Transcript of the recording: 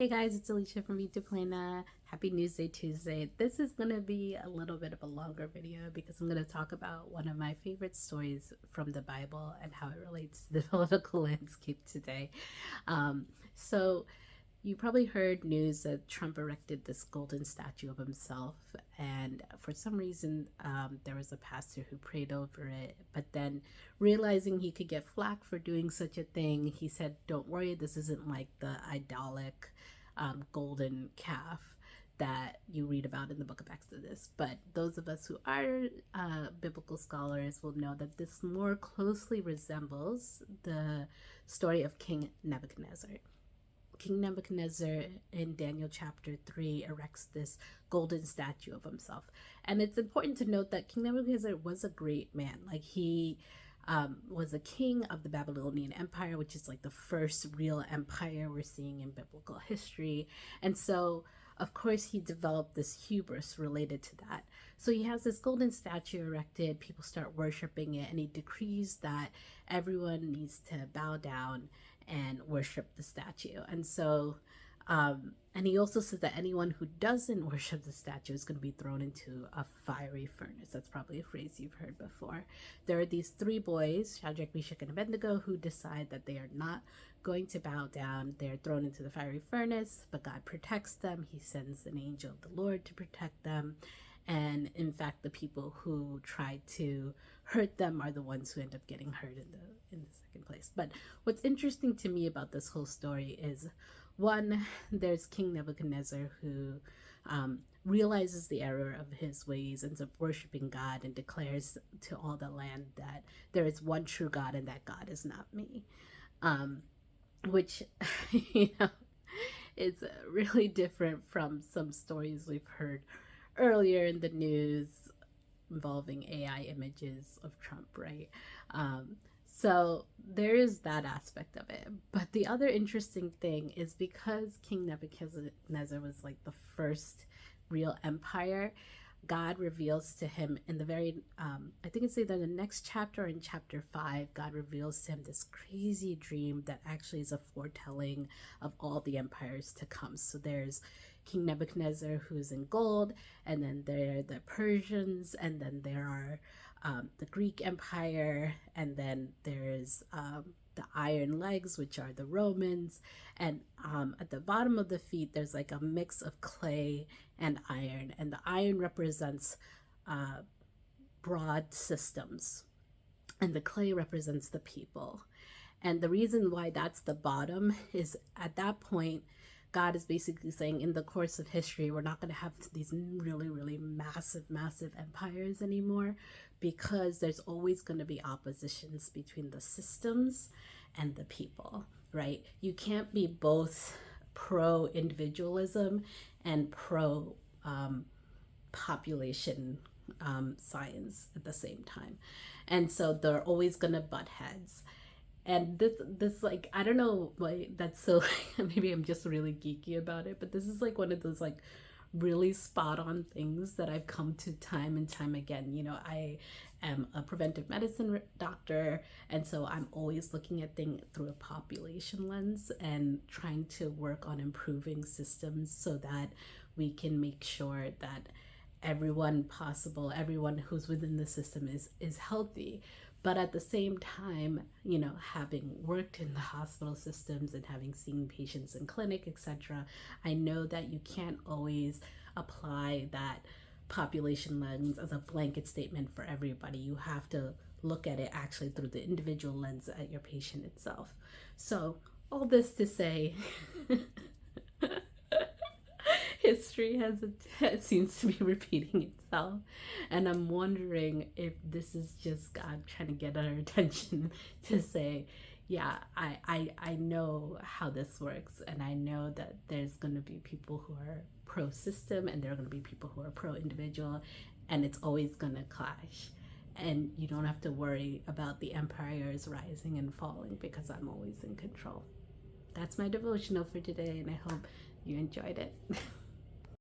Hey guys, it's Alicia from Devotional. Happy Newsday Tuesday. This is going to be a little bit of a longer video because I'm going to talk about one of my favorite stories from the Bible and how it relates to the political landscape today. Um, so, you probably heard news that Trump erected this golden statue of himself, and for some reason, there was a pastor who prayed over it. But then, realizing he could get flack for doing such a thing, he said, "Don't worry, this isn't like the idolic golden calf that you read about in the book of Exodus." But those of us who are biblical scholars will know that this more closely resembles the story of King Nebuchadnezzar. King Nebuchadnezzar in Daniel chapter 3 erects this golden statue of himself. And it's important to note that King Nebuchadnezzar was a great man. Like he was a king of the Babylonian Empire, which is like the first real empire we're seeing in biblical history. And so, of course, he developed this hubris related to that. So he has this golden statue erected, people start worshiping it, and he decrees that everyone needs to bow down and worship the statue. And so, and he also says that anyone who doesn't worship the statue is going to be thrown into a fiery furnace. That's probably a phrase you've heard before. There are these three boys, Shadrach, Meshach, and Abednego, who decide that they are not going to bow down. They're thrown into the fiery furnace, but God protects them. He sends an angel of the Lord to protect them. And in fact, the people who try to hurt them are the ones who end up getting hurt in the second place. But what's interesting to me about this whole story is, one, there's King Nebuchadnezzar who realizes the error of his ways, ends up worshiping God, and declares to all the land that there is one true God and that God is not me. Which, you know, is really different from some stories we've heard earlier in the news involving AI images of Trump, right? So there is that aspect of it. But the other interesting thing is, because King Nebuchadnezzar was like the first real empire, God reveals to him in the very, I think it's either the next chapter or in chapter 5, God reveals to him this crazy dream that actually is a foretelling of all the empires to come. So there's King Nebuchadnezzar, who's in gold, and then there are the Persians, and then there are the Greek Empire, and then there's the iron legs, which are the Romans, and at the bottom of the feet there's like a mix of clay and iron, and the iron represents broad systems, and the clay represents the people. And the reason why that's the bottom is, at that point, God is basically saying, in the course of history, we're not going to have these really, really massive empires anymore, because there's always going to be oppositions between the systems and the people, right? You can't be both pro individualism and pro population science at the same time. And so they're always going to butt heads. And this like, I don't know why that's so maybe I'm just really geeky about it, but this is like one of those like really spot on things that I've come to time and time again. You know, I am a preventive medicine doctor, and so I'm always looking at things through a population lens and trying to work on improving systems so that we can make sure that everyone who's within the system is healthy. But at the same time, you know, having worked in the hospital systems and having seen patients in clinic, etc., I know that you can't always apply that population lens as a blanket statement for everybody. You have to look at it actually through the individual lens at your patient itself. So all this to say, history seems to be repeating itself, and I'm wondering if this is just God trying to get our attention to say, yeah, I know how this works, and I know that there's going to be people who are pro system and there are going to be people who are pro individual, and it's always going to clash. And you don't have to worry about the empires rising and falling, because I'm always in control. That's my devotional for today, and I hope you enjoyed it.